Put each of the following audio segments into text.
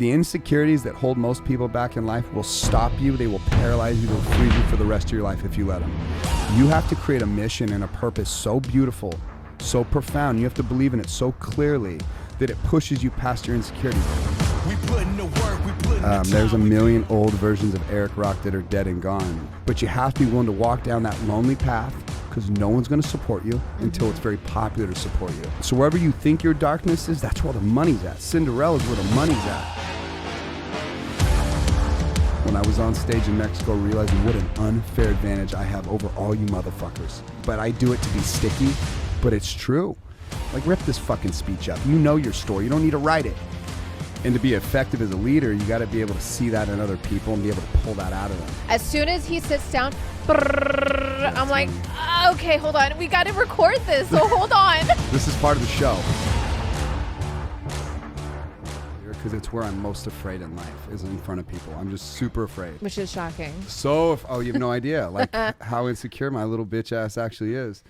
The insecurities that hold most people back in life will stop you. They will paralyze you. They'll freeze you for the rest of your life if you let them. You have to create a mission and a purpose so beautiful, so profound. You have to believe in it so clearly that it pushes you past your insecurities. There's a million old versions of Erik Rock that are dead and gone. But you have to be willing to walk down that lonely path, because no one's going to support you until it's very popular to support you. So wherever you think your darkness is, that's where the money's at. Cinderella is where the money's at. When I was on stage in Mexico, realizing what an unfair advantage I have over all you motherfuckers. But I do it to be sticky, but it's true. Like, rip this fucking speech up. You know your story. You don't need to write it. And to be effective as a leader, you got to be able to see that in other people and be able to pull that out of them. As soon as he sits down, I'm like, okay, hold on. We got to record this, so hold on. This is part of the show. Because it's where I'm most afraid in life, is in front of people. I'm just super afraid. Which is shocking. So, you have no idea, like how insecure my little bitch ass actually is.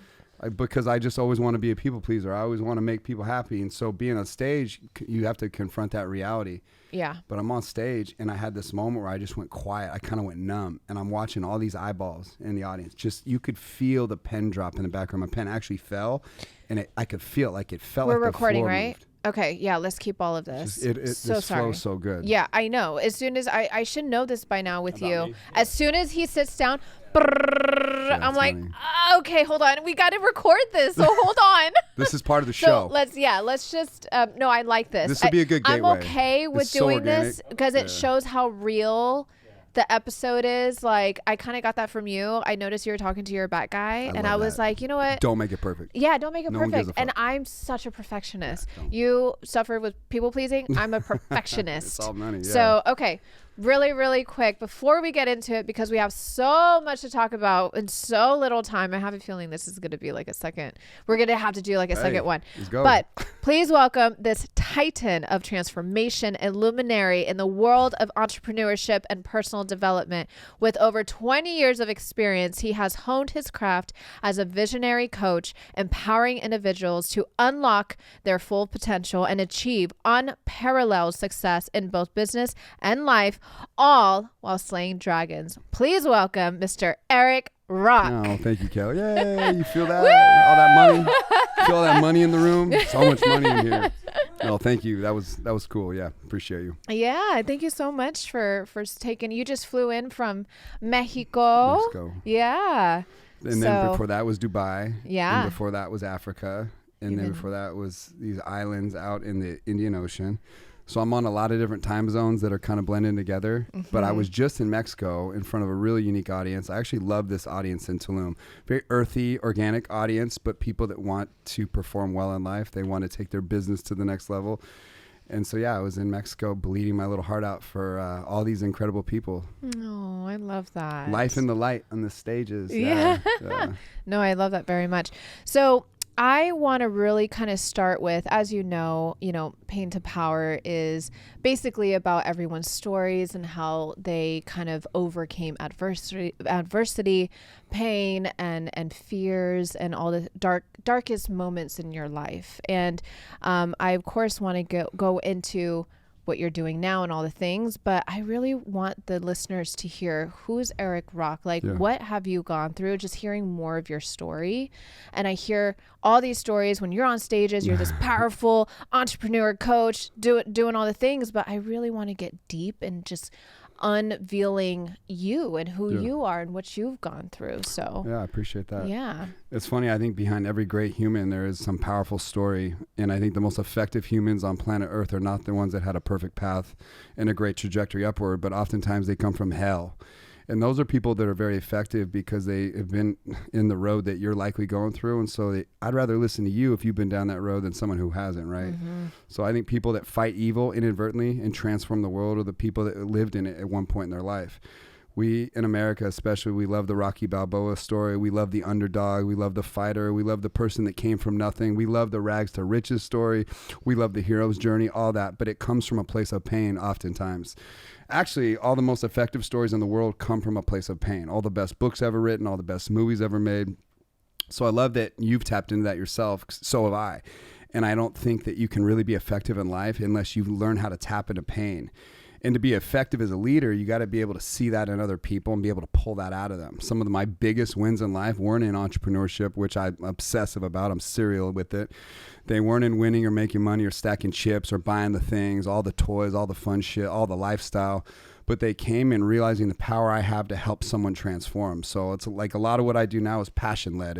Because I just always want to be a people pleaser. I always want to make people happy. And so being on stage, you have to confront that reality. Yeah. But I'm on stage and I had this moment where I just went quiet. I kind of went numb, and I'm watching all these eyeballs in the audience. Just, you could feel the pen drop in the background. My pen actually fell, and I could feel it, like it felt like the floor moved. We're recording, right? Okay, yeah, let's keep all of this. This flows so good. Yeah, I know. As soon as I should know this by now with you. Me? As soon as he sits down, I'm like, okay, hold on. We got to record this, so hold on. This is part of the show. So let's just, no, I like this. This would be a good gateway. I'm okay with doing this because it shows how real the episode is. Like, I kind of got that from you. I noticed you were talking to your back guy, and I was like, you know what? Don't make it perfect. Yeah, don't make it perfect. And I'm such a perfectionist. Yeah, you suffered with people pleasing. I'm a perfectionist. It's all money, yeah. So, okay. Really, really quick, before we get into it, because we have so much to talk about in so little time, I have a feeling this is going to be like a second. We're going to have to do like a second one. Let's go. But please welcome this titan of transformation and luminary in the world of entrepreneurship and personal development. With over 20 years of experience, he has honed his craft as a visionary coach, empowering individuals to unlock their full potential and achieve unparalleled success in both business and life, all while slaying dragons. Please welcome Mr. Erik Rock. Oh, thank you, Kelly. Yay, you feel that? All that money? Feel all that money in the room? So much money in here. No, thank you. That was cool. Yeah, appreciate you. Yeah, thank you so much for taking. You just flew in from Mexico. Yeah. And then before that was Dubai. Yeah. And before that was Africa. And then before that was these islands out in the Indian Ocean. So I'm on a lot of different time zones that are kind of blending together. Mm-hmm. But I was just in Mexico in front of a really unique audience. I actually love this audience in Tulum. Very earthy, organic audience, but people that want to perform well in life. They want to take their business to the next level. And so, yeah, I was in Mexico bleeding my little heart out for all these incredible people. Oh, I love that. Life in the light on the stages. Yeah. No, I love that very much. So I want to really kind of start with, as you know, Pain to Power is basically about everyone's stories and how they kind of overcame adversity, pain, and fears, and all the darkest moments in your life. And I, of course, want to go into what you're doing now and all the things, but I really want the listeners to hear, who's Erik Rock? Like, what have you gone through? Just hearing more of your story. And I hear all these stories when you're on stages, you're this powerful entrepreneur coach doing all the things, but I really want to get deep and just unveiling you and who you are and what you've gone through. So yeah, I appreciate that. Yeah. It's funny. I think behind every great human, there is some powerful story. And I think the most effective humans on planet Earth are not the ones that had a perfect path and a great trajectory upward, but oftentimes they come from hell. And those are people that are very effective because they have been in the road that you're likely going through. And so I'd rather listen to you if you've been down that road than someone who hasn't, right? Mm-hmm. So I think people that fight evil inadvertently and transform the world are the people that lived in it at one point in their life. We, in America especially, we love the Rocky Balboa story. We love the underdog. We love the fighter. We love the person that came from nothing. We love the rags to riches story. We love the hero's journey, all that. But it comes from a place of pain oftentimes. Actually, all the most effective stories in the world come from a place of pain. All the best books ever written, all the best movies ever made. So I love that you've tapped into that yourself. So have I. And I don't think that you can really be effective in life unless you learn how to tap into pain. And to be effective as a leader, you got to be able to see that in other people and be able to pull that out of them. Some of my biggest wins in life weren't in entrepreneurship, which I'm obsessive about. I'm serial with it. They weren't in winning or making money or stacking chips or buying the things, all the toys, all the fun shit, all the lifestyle. But they came in realizing the power I have to help someone transform. So it's like a lot of what I do now is passion-led.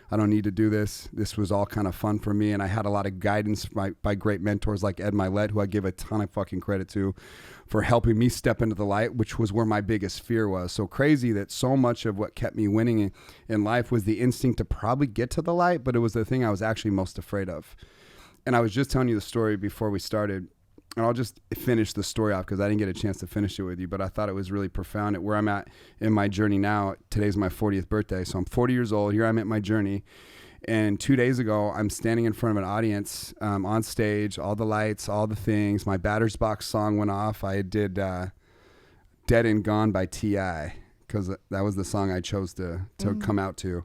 I don't need to do this. This was all kind of fun for me. And I had a lot of guidance by great mentors like Ed Milet, who I give a ton of fucking credit to for helping me step into the light, which was where my biggest fear was. So crazy that so much of what kept me winning in life was the instinct to probably get to the light, but it was the thing I was actually most afraid of. And I was just telling you the story before we started, and I'll just finish the story off because I didn't get a chance to finish it with you, but I thought it was really profound at where I'm at in my journey now. Today's my 40th birthday, so I'm 40 years old. Here I'm at my journey. And 2 days ago, I'm standing in front of an audience on stage, all the lights, all the things. My Batter's Box song went off. I did Dead and Gone by T.I. because that was the song I chose to come out to.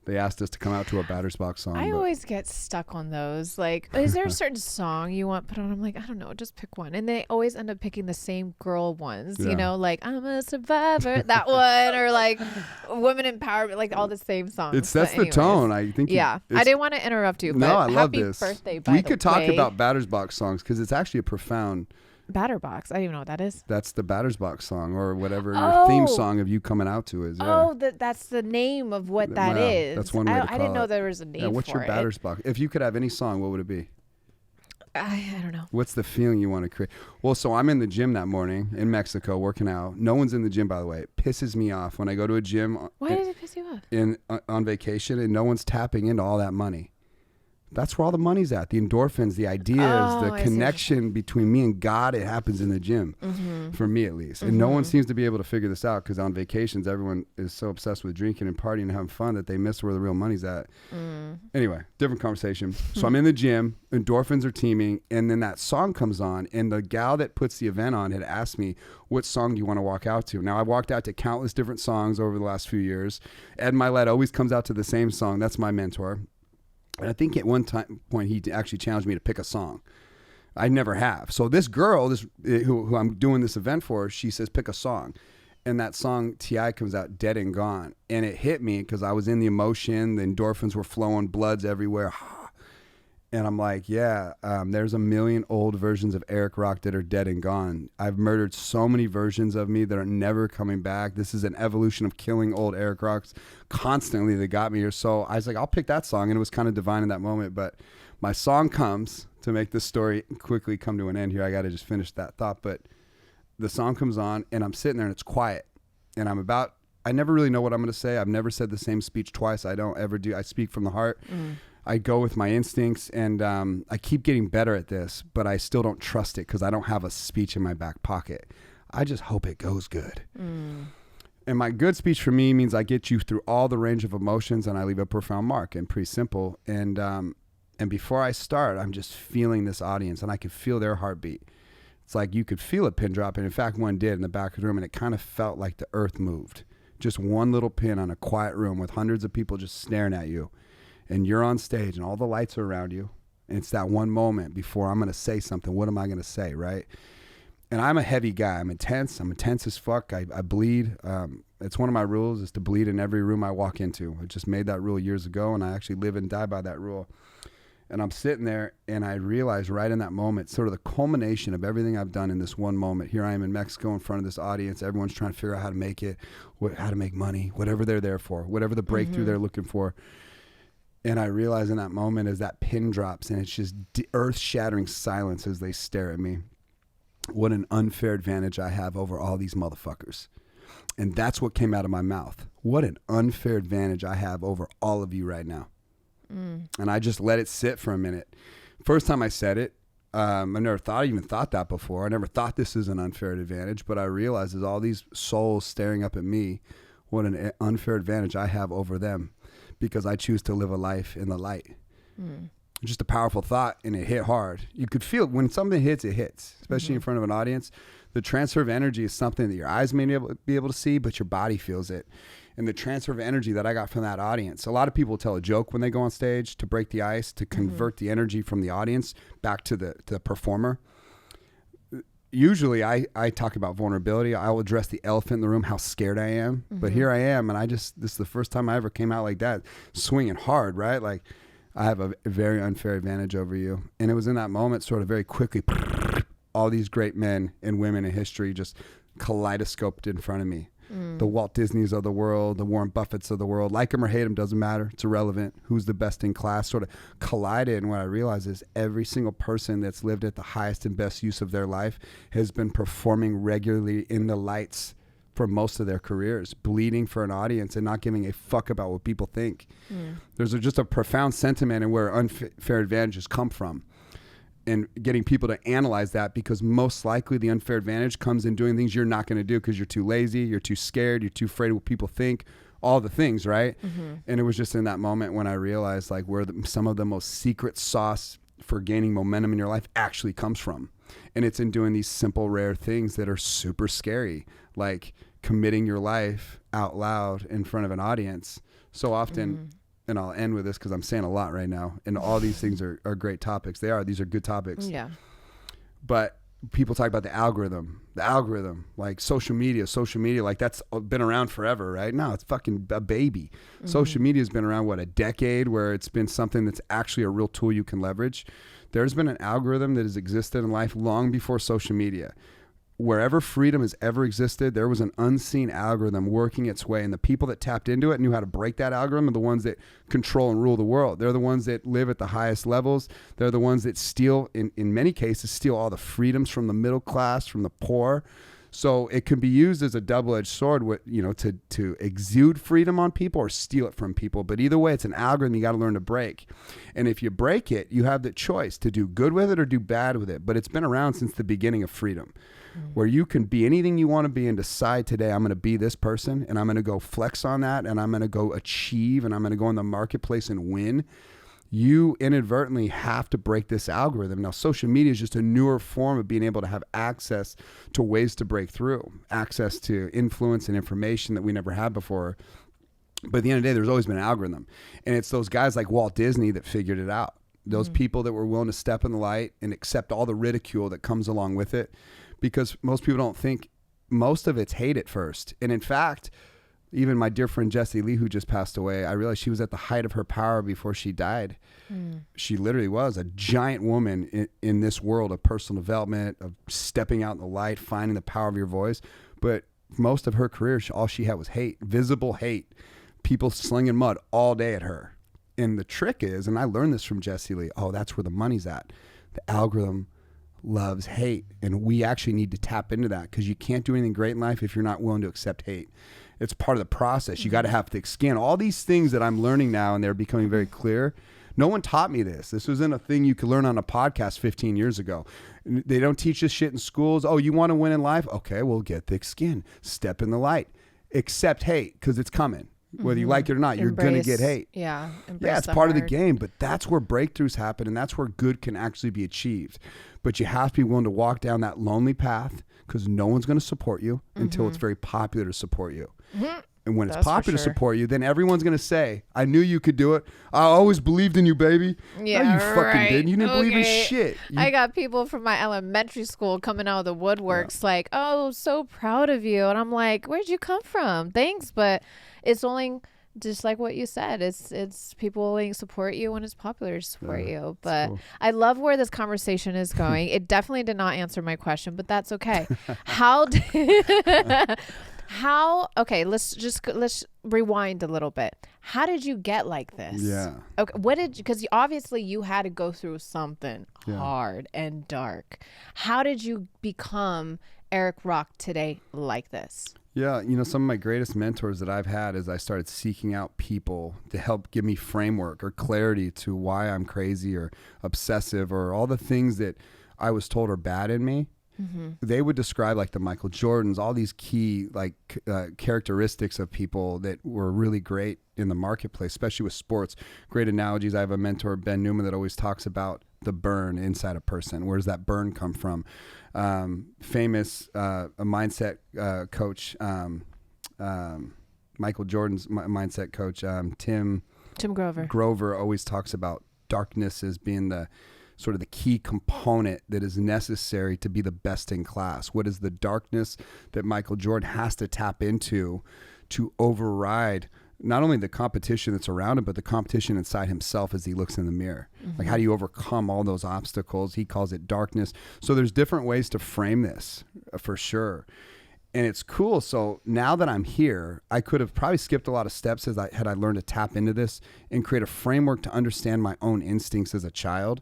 They asked us to come out to a Batter's Box song. I always get stuck on those. Like, is there a certain song you want put on? I'm like, I don't know, just pick one. And they always end up picking the same girl ones, you know, like I'm a survivor, that one, or like women empowerment, like all the same songs. That's the tone. I think. Yeah, I didn't want to interrupt you, but no, I love happy this. birthday, by we the could talk way. about Batter's Box songs because it's actually a profound. Batter Box. I don't even know what that is. That's the Batter's Box song or whatever your theme song of you coming out to is. Yeah. Oh, that's the name of what that is. That's one way to call I didn't know it. there was a name for it. What's your Batter's Box? If you could have any song, what would it be? I don't know. What's the feeling you want to create? Well, so I'm in the gym that morning in Mexico working out. No one's in the gym, by the way. It pisses me off when I go to a gym. Why does it piss you off? On vacation and no one's tapping into all that money. That's where all the money's at. The endorphins, the ideas, the connection between me and God, it happens in the gym, for me at least. And no one seems to be able to figure this out because on vacations, everyone is so obsessed with drinking and partying and having fun that they miss where the real money's at. Anyway, different conversation. So I'm in the gym, endorphins are teaming, and then that song comes on, and the gal that puts the event on had asked me, what song do you want to walk out to? Now, I've walked out to countless different songs over the last few years. Ed Milet always comes out to the same song. That's my mentor. And I think at one point he actually challenged me to pick a song. I never have. So this girl, who I'm doing this event for, she says, pick a song. And that song, T.I. comes out, Dead and Gone. And it hit me because I was in the emotion. The endorphins were flowing, blood's everywhere. And I'm like, yeah, there's a million old versions of Erik Rock that are dead and gone. I've murdered so many versions of me that are never coming back. This is an evolution of killing old Erik Rocks constantly that got me here. So I was like, I'll pick that song. And it was kind of divine in that moment. But my song comes to make this story quickly come to an end here. I got to just finish that thought. But the song comes on and I'm sitting there and it's quiet. And I never really know what I'm going to say. I've never said the same speech twice. I don't ever do. I speak from the heart. I go with my instincts, and I keep getting better at this, but I still don't trust it because I don't have a speech in my back pocket. I just hope it goes good. And my good speech for me means I get you through all the range of emotions, and I leave a profound mark, and pretty simple. And before I start, I'm just feeling this audience, and I can feel their heartbeat. It's like you could feel a pin drop, and in fact, one did in the back of the room, and it kind of felt like the earth moved. Just one little pin on a quiet room with hundreds of people just staring at you. And you're on stage and all the lights are around you. And it's that one moment before I'm going to say something. What am I going to say, right? And I'm a heavy guy. I'm intense as fuck. I bleed. It's one of my rules is to bleed in every room I walk into. I just made that rule years ago, and I actually live and die by that rule. And I'm sitting there, and I realize right in that moment, sort of the culmination of everything I've done in this one moment. Here I am in Mexico in front of this audience. Everyone's trying to figure out how to make it, how to make money, whatever they're there for, whatever the breakthrough they're looking for. And I realize in that moment as that pin drops and it's just earth-shattering silence as they stare at me, what an unfair advantage I have over all these motherfuckers. And that's what came out of my mouth. What an unfair advantage I have over all of you right now. And I just let it sit for a minute. First time I said it, I never even thought that before. I never thought this is an unfair advantage, but I realized as all these souls staring up at me, what an unfair advantage I have over them. Because I choose to live a life in the light. Just a powerful thought, and it hit hard. You could feel when something hits, it hits, especially in front of an audience. The transfer of energy is something that your eyes may be able to see, but your body feels it. and the transfer of energy that I got from that audience. A lot of people tell a joke when they go on stage to break the ice, to convert the energy from the audience back to the performer. Usually I talk about vulnerability. I'll address the elephant in the room, how scared I am. But here I am, and this is the first time I ever came out like that, swinging hard, right? Like, I have a very unfair advantage over you. And it was in that moment, sort of very quickly, all these great men and women in history just kaleidoscoped in front of me. The Walt Disneys of the world, the Warren Buffetts of the world, like them or hate them, doesn't matter. It's irrelevant. Who's the best in class sort of collided. And what I realized is every single person that's lived at the highest and best use of their life has been performing regularly in the lights for most of their careers, bleeding for an audience and not giving a fuck about what people think. There's just a profound sentiment in where unfair advantages come from. And getting people to analyze that, because most likely the unfair advantage comes in doing things you're not going to do because you're too lazy, you're too scared, you're too afraid of what people think, all the things, right? And it was just in that moment when I realized like where some of the most secret sauce for gaining momentum in your life actually comes from. And it's in doing these simple, rare things that are super scary, like committing your life out loud in front of an audience. So often, and I'll end with this because I'm saying a lot right now, and all these things are great topics. These are good topics. Yeah. But people talk about the algorithm, like social media, like that's been around forever, right? No, it's fucking a baby. Social media has been around, a decade, where it's been something that's actually a real tool you can leverage. There's been an algorithm that has existed in life long before social media. Wherever freedom has ever existed, there was an unseen algorithm working its way, and the people that tapped into it knew how to break that algorithm are the ones that control and rule the world. They're the ones that live at the highest levels. They're the ones that steal, in many cases, steal all the freedoms from the middle class, from the poor. So it can be used as a double-edged sword, to exude freedom on people or steal it from people. But either way, it's an algorithm you got to learn to break. And if you break it, you have the choice to do good with it or do bad with it. But it's been around since the beginning of freedom, where you can be anything you want to be and decide today, I'm going to be this person, and I'm going to go flex on that, and I'm going to go achieve, and I'm going to go in the marketplace and win. You inadvertently have to break this algorithm. Now, social media is just a newer form of being able to have access to ways to break through, access to influence and information that we never had before. But at the end of the day, there's always been an algorithm. And it's those guys like Walt Disney that figured it out. Those people that were willing to step in the light and accept all the ridicule that comes along with it. Because most people don't think, most of it's hate at first. And in fact, even my dear friend Jessie Lee, who just passed away, I realized she was at the height of her power before she died. She literally was a giant woman in this world of personal development, of stepping out in the light, finding the power of your voice. But most of her career, all she had was hate, visible hate, people slinging mud all day at her. And the trick is, and I learned this from Jessie Lee, that's where the money's at. The algorithm loves hate, and we actually need to tap into that, because you can't do anything great in life if you're not willing to accept hate. It's part of the process. You got to have thick skin. All these things that I'm learning now, and they're becoming very clear. No one taught me this. This wasn't a thing you could learn on a podcast 15 years ago. They don't teach this shit in schools. Oh, you want to win in life? Okay, well, get thick skin. Step in the light. Accept hate, because it's coming. Whether you like it or not, you're going to get hate. Yeah. It's part of the game, but that's where breakthroughs happen, and that's where good can actually be achieved. But you have to be willing to walk down that lonely path, because no one's going to support you until it's very popular to support you. And when it's popular to support you, then everyone's going to say, I knew you could do it. I always believed in you, baby. Yeah, no, you fucking didn't. You didn't believe in shit. I got people from my elementary school coming out of the woodworks like, oh, so proud of you. And I'm like, where'd you come from? Thanks. But it's only just like what you said. It's people only support you when it's popular to support you. But cool. I love where this conversation is going. It definitely did not answer my question, but that's okay. Okay, let's rewind a little bit. How did you get like this? Yeah. Okay, because obviously you had to go through something hard and dark. How did you become Erik Rock today like this? Yeah, some of my greatest mentors that I've had is I started seeking out people to help give me framework or clarity to why I'm crazy or obsessive or all the things that I was told are bad in me. They would describe like the Michael Jordans, all these key characteristics of people that were really great in the marketplace, especially with sports. Great analogies. I have a mentor, Ben Newman, that always talks about the burn inside a person. Where does that burn come from? Famous a mindset coach, Michael Jordan's mindset coach, Tim Grover always talks about darkness as being the sort of the key component that is necessary to be the best in class. What is the darkness that Michael Jordan has to tap into to override not only the competition that's around him, but the competition inside himself as he looks in the mirror? Like, how do you overcome all those obstacles? He calls it darkness. So there's different ways to frame this, for sure. And it's cool. So now that I'm here, I could have probably skipped a lot of steps had I learned to tap into this and create a framework to understand my own instincts as a child.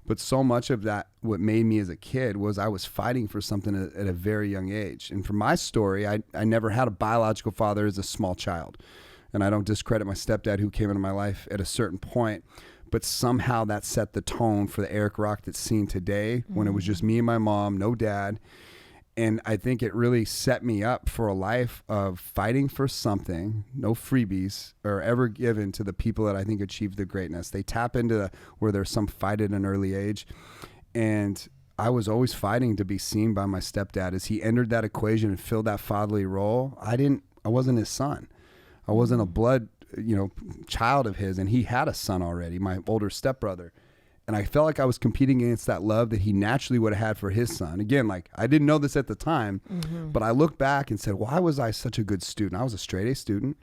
But so much of that, what made me as a kid, was I was fighting for something at a very young age. And for my story, I never had a biological father as a small child. And I don't discredit my stepdad who came into my life at a certain point. But somehow that set the tone for the Erik Rock that's seen today, when it was just me and my mom, no dad. And I think it really set me up for a life of fighting for something. No freebies are ever given to the people that I think achieve the greatness. They tap into where there's some fight at an early age. And I was always fighting to be seen by my stepdad. As he entered that equation and filled that fatherly role, I wasn't his son. I wasn't a blood, child of his. And he had a son already, my older stepbrother. And I felt like I was competing against that love that he naturally would have had for his son. Again, like, I didn't know this at the time, but I look back and said, why was I such a good student? I was a straight A student.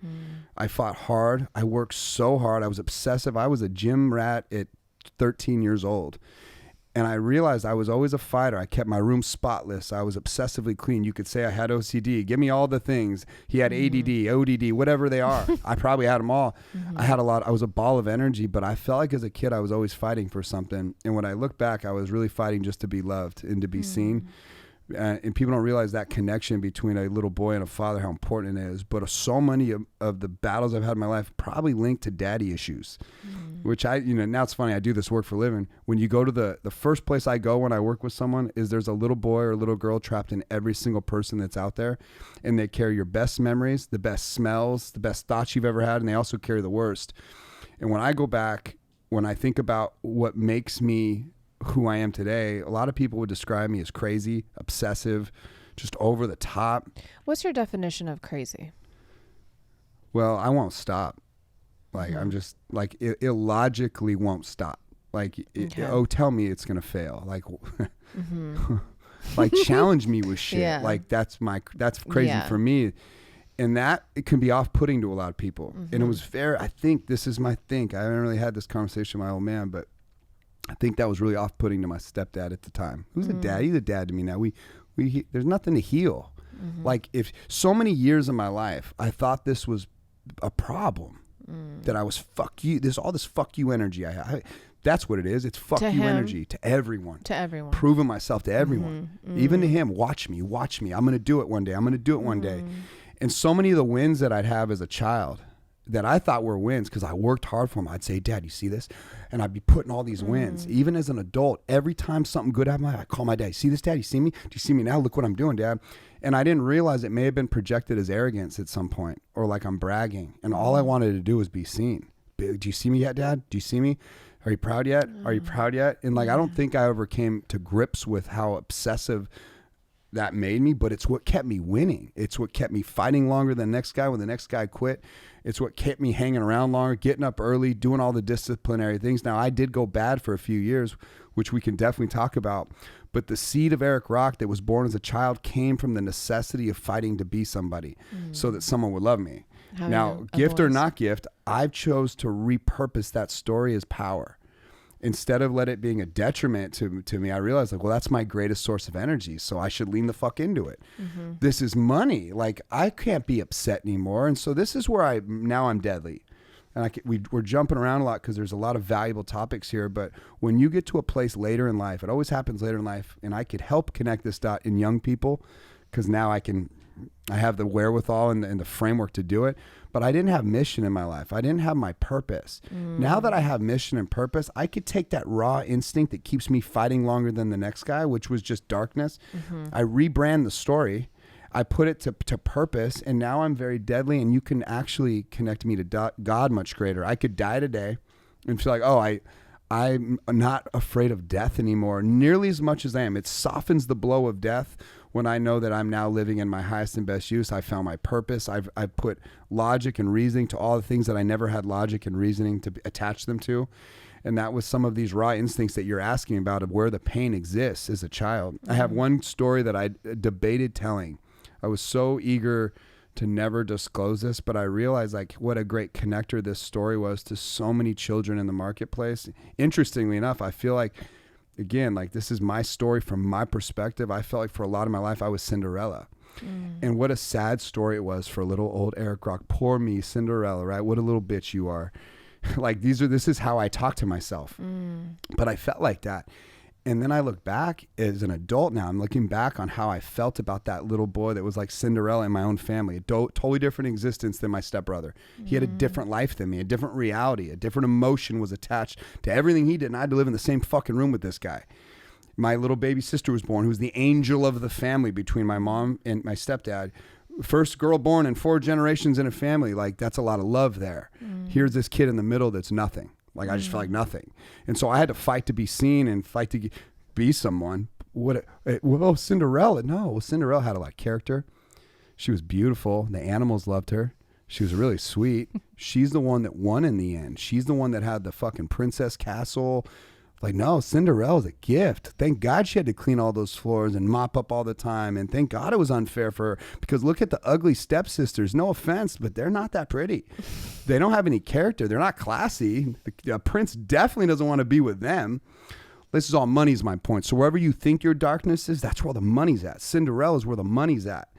I fought hard. I worked so hard. I was obsessive. I was a gym rat at 13 years old. And I realized I was always a fighter. I kept my room spotless. I was obsessively clean. You could say I had OCD. Give me all the things. He had ADD, ODD, whatever they are. I probably had them all. I was a ball of energy, but I felt like as a kid, I was always fighting for something. And when I look back, I was really fighting just to be loved and to be seen. And people don't realize that connection between a little boy and a father, how important it is. But so many of the battles I've had in my life probably linked to daddy issues, which now it's funny, I do this work for a living. When you go to the first place I go when I work with someone is there's a little boy or a little girl trapped in every single person that's out there. And they carry your best memories, the best smells, the best thoughts you've ever had. And they also carry the worst. And when I go back, when I think about what makes me who I am today, a lot of people would describe me as crazy, obsessive, just over the top. What's your definition of crazy? Well, I won't stop. Like, I'm just like, illogically won't stop. Like, tell me it's going to fail. Like, like, challenge me with shit. Yeah. Like, that's crazy for me. And that, it can be off-putting to a lot of people. And it was I think this is my thing. I haven't really had this conversation with my old man, but I think that was really off-putting to my stepdad at the time. Who's a dad? He's a dad to me now. There's nothing to heal. Like, if so many years of my life, I thought this was a problem, that I was fuck you. There's all this fuck you energy. That's what it is. It's fuck you energy to everyone. Proving myself to everyone, even to him. Watch me. I'm going to do it one day. And so many of the wins that I'd have as a child that I thought were wins because I worked hard for them. I'd say, Dad, you see this? And I'd be putting all these wins. Even as an adult, every time something good happened, I call my dad. See this, Dad? You see me? Do you see me now? Look what I'm doing, Dad. And I didn't realize it may have been projected as arrogance at some point, or like I'm bragging. And all I wanted to do was be seen. Do you see me yet, Dad? Do you see me? Are you proud yet? Are you proud yet? And like, I don't think I ever came to grips with how obsessive that made me, but it's what kept me winning. It's what kept me fighting longer than the next guy when the next guy quit. It's what kept me hanging around longer, getting up early, doing all the disciplinary things. Now, I did go bad for a few years, which we can definitely talk about. But the seed of Erik Rock that was born as a child came from the necessity of fighting to be somebody so that someone would love me. Now, gift or not gift, I've chose to repurpose that story as power. Instead of let it being a detriment to me, I realized, like, well, that's my greatest source of energy, so I should lean the fuck into it. This is money. Like, I can't be upset anymore. And so this is where I'm deadly. And we're jumping around a lot because there's a lot of valuable topics here. But when you get to a place later in life, it always happens later in life, and I could help connect this dot in young people because now I have the wherewithal and the framework to do it. But I didn't have mission in my life. I didn't have my purpose. Now that I have mission and purpose, I could take that raw instinct that keeps me fighting longer than the next guy, which was just darkness. I rebrand the story. I put it to purpose, and now I'm very deadly, and you can actually connect me to God much greater. I could die today and feel like, I'm not afraid of death anymore, nearly as much as I am. It softens the blow of death when I know that I'm now living in my highest and best use. I found my purpose. I've put logic and reasoning to all the things that I never had logic and reasoning to attach them to. And that was some of these raw instincts that you're asking about of where the pain exists as a child. I have one story that I debated telling. I was so eager to never disclose this, but I realized like what a great connector this story was to so many children in the marketplace. Interestingly enough, I feel like, again, like this is my story from my perspective. I felt like for a lot of my life, I was Cinderella. And what a sad story it was for little old Erik Rock. Poor me, Cinderella, right? What a little bitch you are. Like this is how I talk to myself. But I felt like that. And then I look back as an adult now, I'm looking back on how I felt about that little boy that was like Cinderella in my own family, a totally different existence than my stepbrother. He had a different life than me, a different reality, a different emotion was attached to everything he did. And I had to live in the same fucking room with this guy. My little baby sister was born, who was the angel of the family between my mom and my stepdad. First girl born in 4 generations in a family. Like that's a lot of love there. Here's this kid in the middle that's nothing. Like I just felt like nothing. And so I had to fight to be seen and fight to be someone. Cinderella. No, Cinderella had a lot of character. She was beautiful. The animals loved her. She was really sweet. She's the one that won in the end. She's the one that had the fucking princess castle. Like, no, Cinderella's a gift. Thank God she had to clean all those floors and mop up all the time. And thank God it was unfair for her. Because look at the ugly stepsisters. No offense, but they're not that pretty. They don't have any character. They're not classy. The prince definitely doesn't want to be with them. This is all money's my point. So wherever you think your darkness is, that's where the money's at. Cinderella's where the money's at.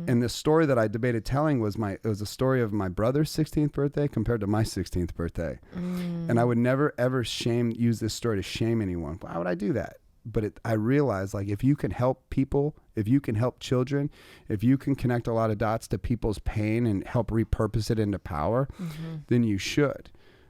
And the story that I debated telling was it was a story of my brother's 16th birthday compared to my 16th birthday. And I would never ever use this story to shame anyone. Why would I do that? But I realized like if you can help people, if you can help children, if you can connect a lot of dots to people's pain and help repurpose it into power, then you should.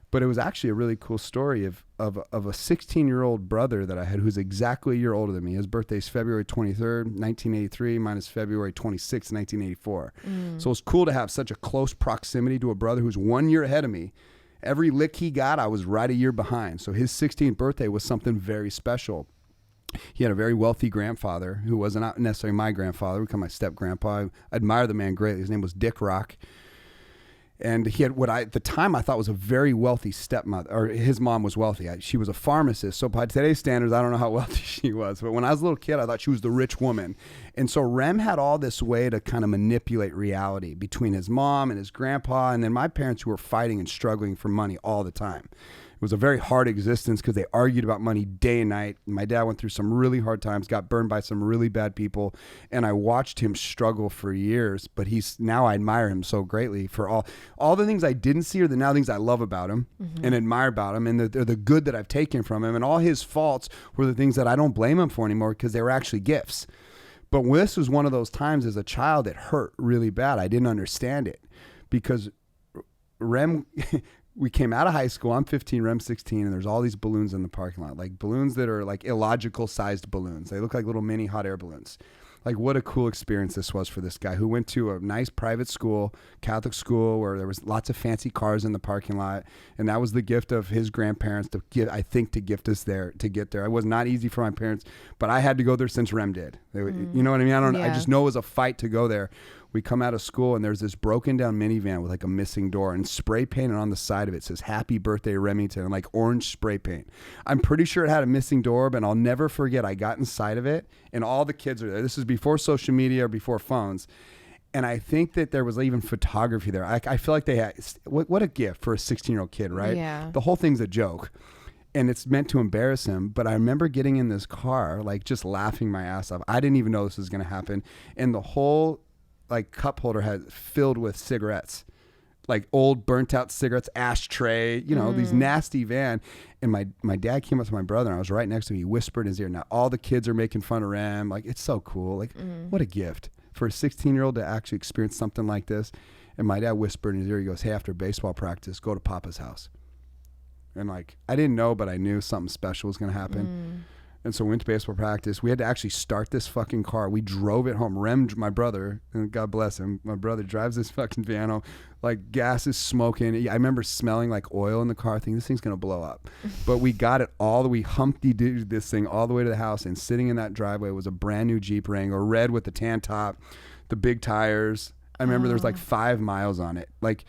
But it was actually a really cool story of a 16-year-old brother that I had who's exactly a year older than me. His birthday's February 23rd, 1983. Mine is February 26th, 1984. So it's cool to have such a close proximity to a brother who's 1 year ahead of me. Every lick he got, I was right a year behind. So his 16th birthday was something very special. He had a very wealthy grandfather who wasn't necessarily my grandfather, become my step-grandpa. I admire the man greatly. His name was Dick Rock. And he had what at the time I thought was a very wealthy stepmother, or his mom was wealthy. She was a pharmacist. So by today's standards, I don't know how wealthy she was. But when I was a little kid, I thought she was the rich woman. And so Rem had all this way to kind of manipulate reality between his mom and his grandpa. And then my parents who were fighting and struggling for money all the time. It was a very hard existence because they argued about money day and night. My dad went through some really hard times, got burned by some really bad people, and I watched him struggle for years. But now I admire him so greatly for all the things I didn't see are the now things I love about him and admire about him, and they're the good that I've taken from him. And all his faults were the things that I don't blame him for anymore because they were actually gifts. But this was one of those times as a child that hurt really bad. I didn't understand it because Rem... We came out of high school. I'm 15, Rem's 16, and there's all these balloons in the parking lot, like balloons that are like illogical sized balloons. They look like little mini hot air balloons. Like what a cool experience this was for this guy who went to a nice private school, Catholic school, where there was lots of fancy cars in the parking lot. And that was the gift of his grandparents to gift us there, to get there. It was not easy for my parents, but I had to go there since Rem did. You know what I mean? I just know it was a fight to go there. We come out of school and there's this broken down minivan with like a missing door and spray painted on the side of it says "Happy Birthday Remington" and like orange spray paint. I'm pretty sure it had a missing door, but I'll never forget I got inside of it and all the kids are there. This is before social media or before phones. And I think that there was even photography there. I feel like they had, what a gift for a 16-year-old kid, right? Yeah. The whole thing's a joke. And it's meant to embarrass him. But I remember getting in this car, like just laughing my ass off. I didn't even know this was going to happen. And the whole like cup holder had filled with cigarettes, like old burnt out cigarettes, ashtray, these nasty van. And my dad came up to my brother and I was right next to him. He whispered in his ear, now all the kids are making fun of Rem. Like, it's so cool. Like, what a gift for a 16-year-old to actually experience something like this. And my dad whispered in his ear, he goes, hey, after baseball practice, go to Papa's house. And like, I didn't know, but I knew something special was going to happen. And so we went to baseball practice. We had to actually start this fucking car. We drove it home. My brother, and God bless him, my brother drives this fucking van home. Like gas is smoking. I remember smelling like oil in the car, thinking this thing's going to blow up. But we got it we Humpty did this thing all the way to the house, and sitting in that driveway was a brand new Jeep Wrangler, red with the tan top, the big tires. I remember there was like 5 miles on it. Like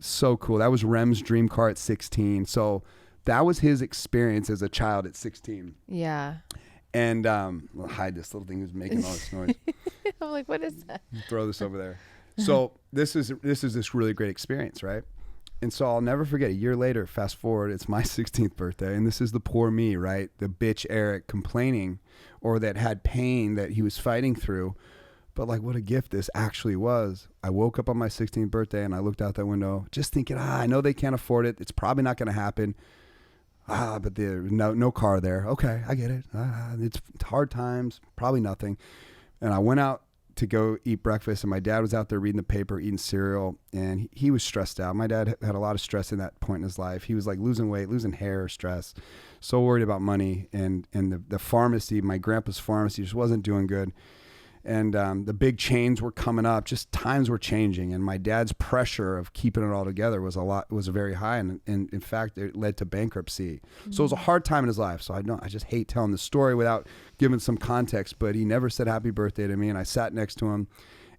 so cool. That was Rem's dream car at 16. So that was his experience as a child at 16. Yeah. And I'll hide this little thing that's making all this noise. I'm like, what is that? Throw this over there. So this is this really great experience, right? And so I'll never forget, a year later, fast forward, it's my 16th birthday, and this is the poor me, right? The bitch Erik complaining, or that had pain that he was fighting through. But like, what a gift this actually was. I woke up on my 16th birthday and I looked out that window just thinking, I know they can't afford it. It's probably not going to happen. But there's no car there. Okay, I get it. It's hard times, probably nothing. And I went out to go eat breakfast, and my dad was out there reading the paper, eating cereal, and he was stressed out. My dad had a lot of stress in that point in his life. He was like losing weight, losing hair, stress, so worried about money. And the pharmacy, my grandpa's pharmacy, just wasn't doing good. And the big chains were coming up, just times were changing. And my dad's pressure of keeping it all together was very high. And in fact, it led to bankruptcy. Mm-hmm. So it was a hard time in his life. So I just hate telling the story without giving some context, but he never said happy birthday to me. And I sat next to him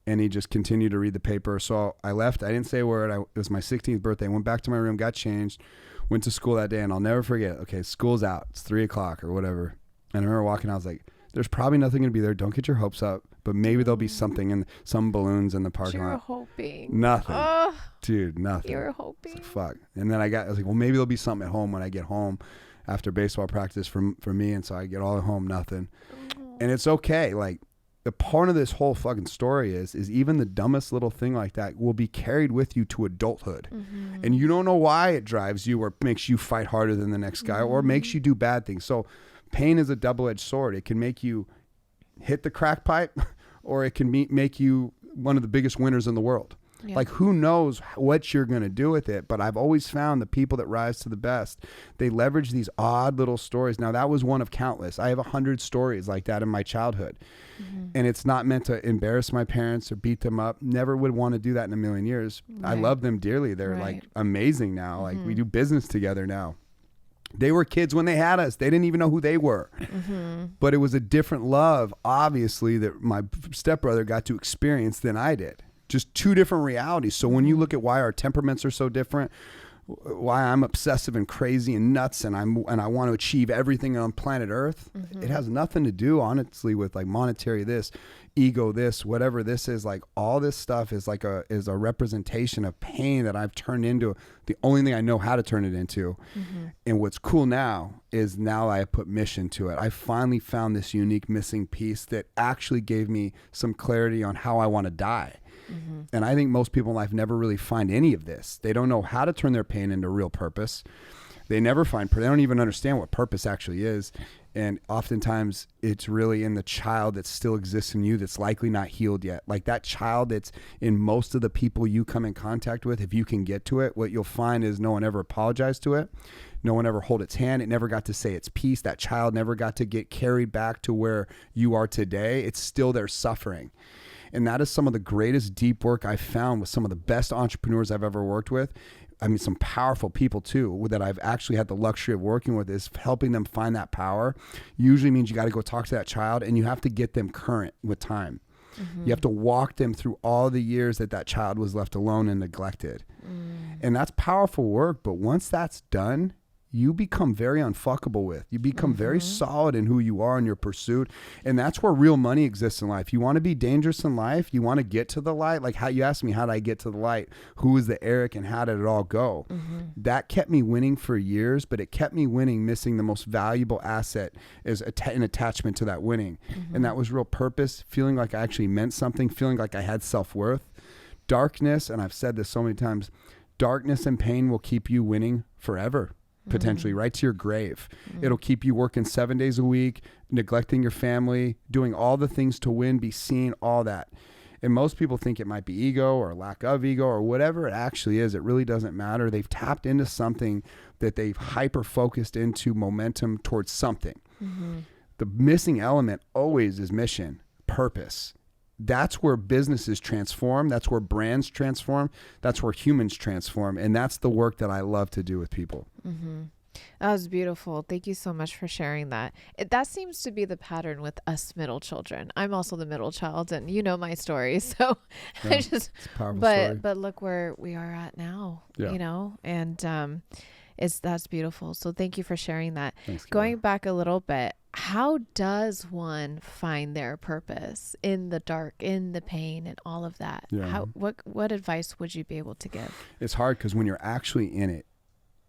and he just continued to read the paper. So I left. I didn't say a word. It was my 16th birthday. I went back to my room, got changed, went to school that day. And I'll never forget, okay, school's out. It's 3:00 or whatever. And I remember walking out, I was like, there's probably nothing going to be there. Don't get your hopes up. But maybe there'll be something, and some balloons in the parking lot. You were hoping. Nothing. Oh, dude, nothing. You were hoping. Like, fuck. And then I was like, well, maybe there'll be something at home when I get home after baseball practice for me. And so I get all at home, nothing. Oh. And it's okay. Like, the part of this whole fucking story is even the dumbest little thing like that will be carried with you to adulthood. Mm-hmm. And you don't know why it drives you or makes you fight harder than the next guy, or makes you do bad things. So pain is a double-edged sword. It can make you hit the crack pipe, or it can make you one of the biggest winners in the world. Yeah. Like, who knows what you're going to do with it. But I've always found the people that rise to the best, they leverage these odd little stories. Now, that was one of countless. I have 100 stories like that in my childhood. Mm-hmm. And it's not meant to embarrass my parents or beat them up. Never would want to do that in a million years. Right. I love them dearly. They're like amazing now. Mm-hmm. Like, we do business together now. They were kids when they had us. They didn't even know who they were. Mm-hmm. But it was a different love, obviously, that my stepbrother got to experience than I did. Just two different realities. So when you look at why our temperaments are so different, why I'm obsessive and crazy and nuts, and I want to achieve everything on planet Earth, it has nothing to do, honestly, with like monetary this, ego this, whatever this is. Like, all this stuff is like a representation of pain that I've turned into the only thing I know how to turn it into. Mm-hmm. And what's cool now is now I put mission to it. I finally found this unique missing piece that actually gave me some clarity on how I want to die. Mm-hmm. And I think most people in life never really find any of this. They don't know how to turn their pain into real purpose. They don't even understand what purpose actually is. And oftentimes it's really in the child that still exists in you that's likely not healed yet. Like that child that's in most of the people you come in contact with, if you can get to it, what you'll find is no one ever apologized to it. No one ever hold its hand. It never got to say its piece. That child never got to get carried back to where you are today. It's still there suffering. And that is some of the greatest deep work I've found with some of the best entrepreneurs I've ever worked with. I mean, some powerful people too, that I've actually had the luxury of working with, is helping them find that power. Usually means you got to go talk to that child, and you have to get them current with time. Mm-hmm. You have to walk them through all the years that child was left alone and neglected. And that's powerful work. But once that's done, you become very unfuckable with. You become very solid in who you are in your pursuit. And that's where real money exists in life. You want to be dangerous in life. You want to get to the light. Like how you asked me, how did I get to the light? Who was the Erik and how did it all go? That kept me winning for years, but it kept me winning, missing the most valuable asset is an attachment to that winning. And that was real purpose, feeling like I actually meant something, feeling like I had self-worth. Darkness, and I've said this so many times, darkness and pain will keep you winning forever. Potentially right to your grave. It'll keep you working 7 days a week, neglecting your family, doing all the things to win, be seen, all that. And most people think it might be ego or lack of ego or whatever it actually is. It really doesn't matter. They've tapped into something that they've hyper focused into momentum towards something. The missing element always is mission, purpose. That's where businesses transform. That's where brands transform. That's where humans transform. And that's the work that I love to do with people. Mm-hmm. That was beautiful. Thank you so much for sharing that. That seems to be the pattern with us middle children. I'm also the middle child, and you know my story. So Yeah, I just, it's a powerful but story. but look where we are at now. Yeah. You know, and that's beautiful. So thank you for sharing that. Thanks, Kayla. Going back a little bit, how does one find their purpose in the dark, in the pain, and all of that? Yeah. What advice would you be able to give? It's hard because when you're actually in it,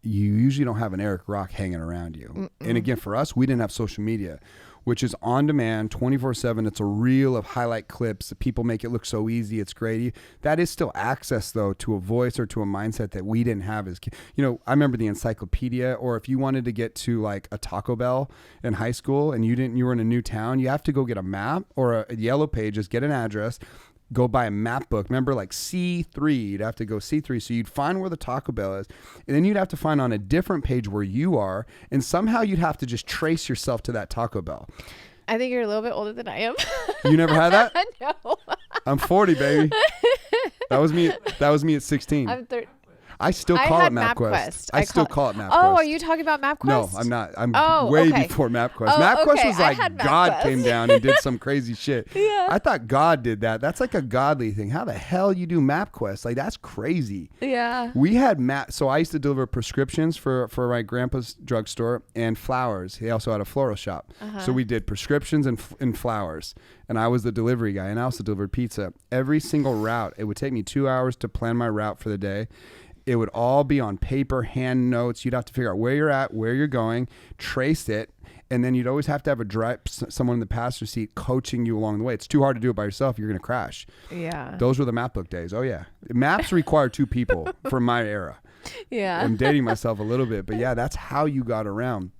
you usually don't have an Erik Rock hanging around you. Mm-mm. And again, for us, we didn't have social media, which is on demand 24/7. It's a reel of highlight clips. People make it look so easy. It's great. That is still access though to a voice or to a mindset that we didn't have as kids. You know, I remember the encyclopedia, or if you wanted to get to like a Taco Bell in high school and you were in a new town, you have to go get a map or a yellow pages, get an address, go buy a map book. Remember, like C3, you'd have to go C3. So you'd find where the Taco Bell is, and then you'd have to find on a different page where you are, and somehow you'd have to just trace yourself to that Taco Bell. I think you're a little bit older than I am. You never had that? No. I'm 40, baby. That was me at 16. I'm 30. I still I call had it MapQuest. MapQuest. I still call it MapQuest. Oh, are you talking about MapQuest? No, I'm not. I'm Oh, way okay. before MapQuest. Oh, MapQuest okay. was I like had God MapQuest. came down and did some crazy shit. Yeah. I thought God did that. That's like a godly thing. How the hell you do MapQuest? Like, that's crazy. Yeah. We had so I used to deliver prescriptions for my grandpa's drugstore and flowers. He also had a floral shop. So we did prescriptions and flowers. And I was the delivery guy, and I also delivered pizza. Every single route, it would take me 2 hours to plan my route for the day. It would all be on paper, hand notes. You'd have to figure out where you're at, where you're going, trace it, and then you'd always have to have someone in the passenger seat coaching you along the way. It's too hard to do it by yourself. You're going to crash. Yeah. Those were the map book days. Oh, yeah. Maps require two people from my era. Yeah. I'm dating myself a little bit, but yeah, that's how you got around.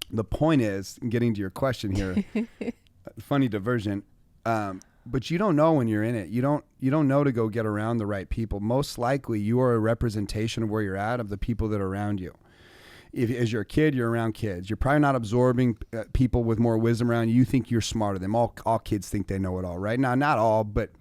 The point is, getting to your question here, funny diversion, but you don't know when you're in it. You don't know to go get around the right people. Most likely, you are a representation of where you're at, of the people that are around you. If as you're a kid, you're around kids. You're probably not absorbing people with more wisdom around you. You think you're smarter than them. All kids think they know it all, right? Now, not all, but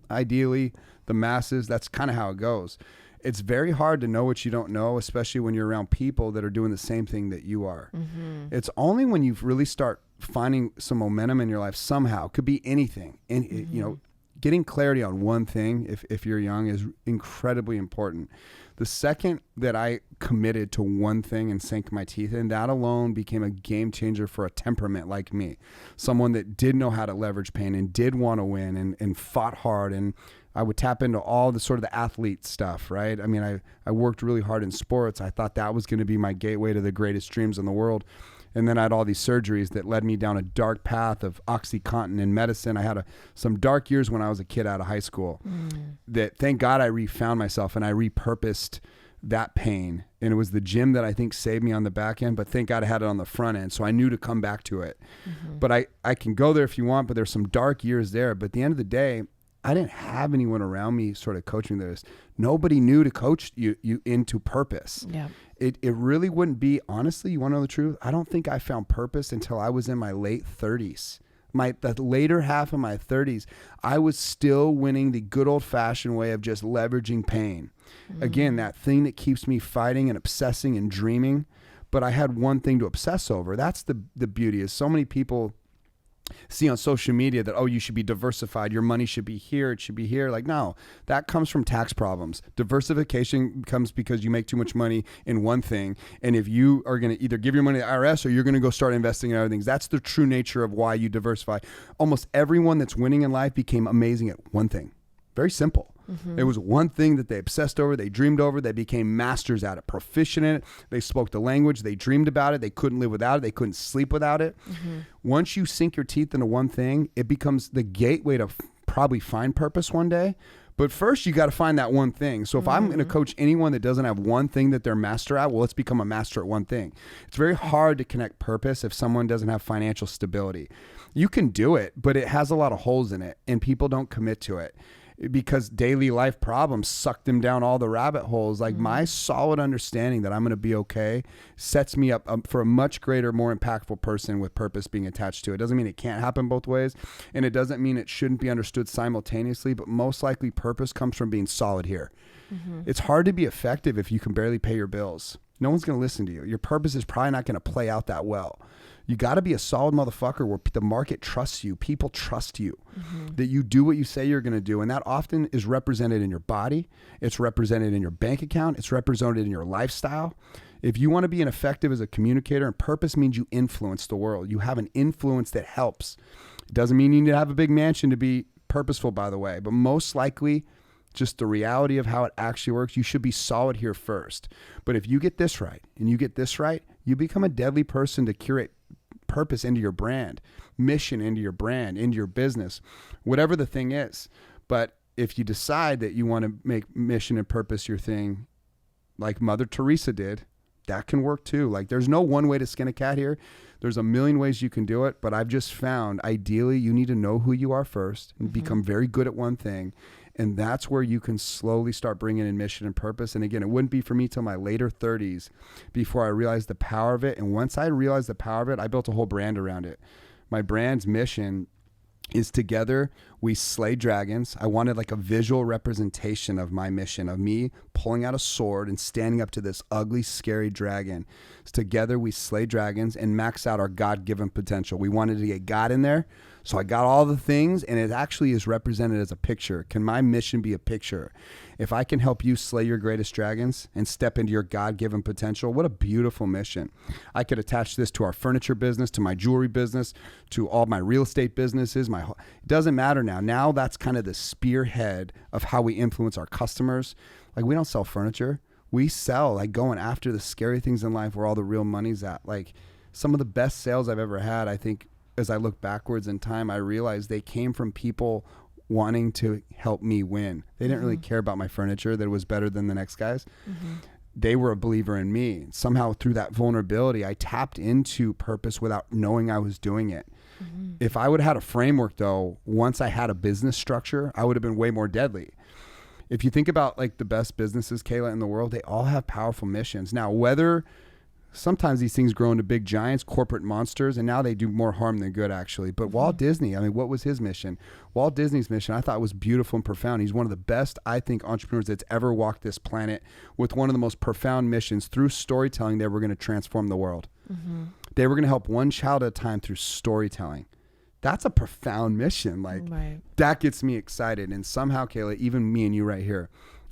ideally, the masses, that's kind of how it goes. It's very hard to know what you don't know, especially when you're around people that are doing the same thing that you are. Mm-hmm. It's only when you really start finding some momentum in your life somehow, could be anything. And, you know, getting clarity on one thing, if you're young, is incredibly important. The second that I committed to one thing and sank my teeth in, that alone became a game changer for a temperament like me. Someone that did know how to leverage pain and did want to win and fought hard. And I would tap into all the sort of the athlete stuff, right? I mean, I worked really hard in sports. I thought that was going to be my gateway to the greatest dreams in the world. And then I had all these surgeries that led me down a dark path of OxyContin and medicine. I had some dark years when I was a kid out of high school that, thank God, I refound myself and I repurposed that pain. And it was the gym that I think saved me on the back end, but thank God I had it on the front end. So I knew to come back to it. But I can go there if you want, but there's some dark years there. But at the end of the day, I didn't have anyone around me sort of coaching this. Nobody knew to coach you into purpose. Yeah. It really wouldn't be, honestly, you want to know the truth? I don't think I found purpose until I was in my late 30s. The later half of my 30s, I was still winning the good old fashioned way of just leveraging pain. Again, that thing that keeps me fighting and obsessing and dreaming. But I had one thing to obsess over. That's the beauty, is so many people see on social media that, oh, you should be diversified. Your money should be here. It should be here. Like, no, that comes from tax problems. Diversification comes because you make too much money in one thing. And if you are going to either give your money to the IRS or you're going to go start investing in other things, that's the true nature of why you diversify. Almost everyone that's winning in life became amazing at one thing. Very simple. It was one thing that they obsessed over, they dreamed over, they became masters at it, proficient in it. They spoke the language, they dreamed about it, they couldn't live without it, they couldn't sleep without it. Once you sink your teeth into one thing, it becomes the gateway to probably find purpose one day. But first, you got to find that one thing. So if I'm going to coach anyone that doesn't have one thing that they're master at, well, let's become a master at one thing. It's very hard to connect purpose if someone doesn't have financial stability. You can do it, but it has a lot of holes in it, and people don't commit to it. because daily life problems suck them down all the rabbit holes. Like my solid understanding that I'm going to be okay sets me up for a much greater, more impactful person with purpose being attached to it. Doesn't mean it can't happen both ways. And it doesn't mean it shouldn't be understood simultaneously, but most likely purpose comes from being solid here. It's hard to be effective if you can barely pay your bills. No one's going to listen to you. Your purpose is probably not going to play out that well. You got to be a solid motherfucker where the market trusts you. People trust you, that you do what you say you're going to do. And that often is represented in your body. It's represented in your bank account. It's represented in your lifestyle. If you want to be an effective as a communicator, and purpose means you influence the world. You have an influence that helps. It doesn't mean you need to have a big mansion to be purposeful, by the way, but most likely just the reality of how it actually works, you should be solid here first. But if you get this right and you get this right, you become a deadly person to curate purpose into your brand, mission into your brand, into your business, whatever the thing is. But if you decide that you want to make mission and purpose your thing, like Mother Teresa did, that can work too. Like there's no one way to skin a cat here. There's a million ways you can do it, but I've just found ideally you need to know who you are first and become very good at one thing. And that's where you can slowly start bringing in mission and purpose. And again, it wouldn't be for me till my later 30s before I realized the power of it. And once I realized the power of it, I built a whole brand around it. My brand's mission is together we slay dragons. I wanted like a visual representation of my mission, of me pulling out a sword and standing up to this ugly, scary dragon. So together we slay dragons and max out our God-given potential. We wanted to get God in there. So I got all the things, and it actually is represented as a picture. Can my mission be a picture? If I can help you slay your greatest dragons and step into your God-given potential, what a beautiful mission. I could attach this to our furniture business, to my jewelry business, to all my real estate businesses. It doesn't matter now. Now that's kind of the spearhead of how we influence our customers. Like we don't sell furniture. We sell like going after the scary things in life where all the real money's at. Like some of the best sales I've ever had, I think, as I look backwards in time, I realized they came from people wanting to help me win. They didn't really care about my furniture, that it was better than the next guy's. They were a believer in me. Somehow through that vulnerability, I tapped into purpose without knowing I was doing it. If I would have had a framework though, once I had a business structure, I would have been way more deadly. If you think about like the best businesses, Kayla, in the world, they all have powerful missions. Now, whether sometimes these things grow into big giants, corporate monsters, and now they do more harm than good, actually. But Walt Disney, I mean, what was his mission? Walt Disney's mission, I thought was beautiful and profound. He's one of the best, I think, entrepreneurs that's ever walked this planet with one of the most profound missions. Through storytelling, they were going to transform the world. They were going to help one child at a time through storytelling. That's a profound mission. Like, that gets me excited. And somehow, Kayla, even me and you right here,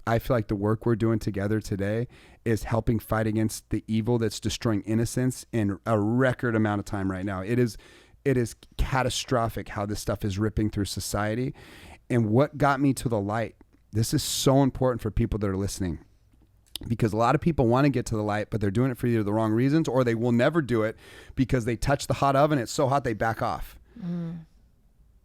I feel like the work we're doing together today is helping fight against the evil that's destroying innocence in a record amount of time right now. It is catastrophic how this stuff is ripping through society. And what got me to the light, this is so important for people that are listening, because a lot of people want to get to the light, but they're doing it for either the wrong reasons or they will never do it because they touch the hot oven. It's so hot, they back off.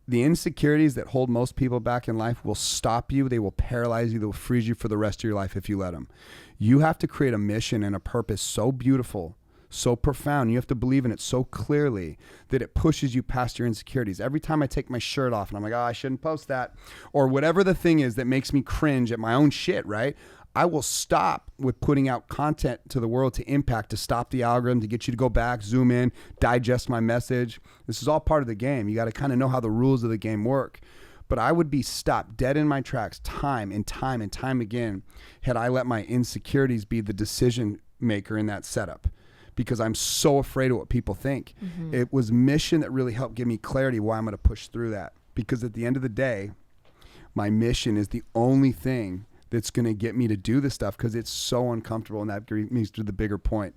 The insecurities that hold most people back in life will stop you. They will paralyze you. They will freeze you for the rest of your life if you let them. You have to create a mission and a purpose so beautiful, so profound. You have to believe in it so clearly that it pushes you past your insecurities. Every time I take my shirt off and I'm like, oh, I shouldn't post that, or whatever the thing is that makes me cringe at my own shit, right? I will stop with putting out content to the world to impact, to stop the algorithm, to get you to go back, zoom in, digest my message. This is all part of the game. You got to kind of know how the rules of the game work. But I would be stopped dead in my tracks time and time and time again had I let my insecurities be the decision maker in that setup, because I'm so afraid of what people think. It was mission that really helped give me clarity why I'm going to push through that. Because at the end of the day, my mission is the only thing that's going to get me to do this stuff, because it's so uncomfortable. And that brings me to the bigger point.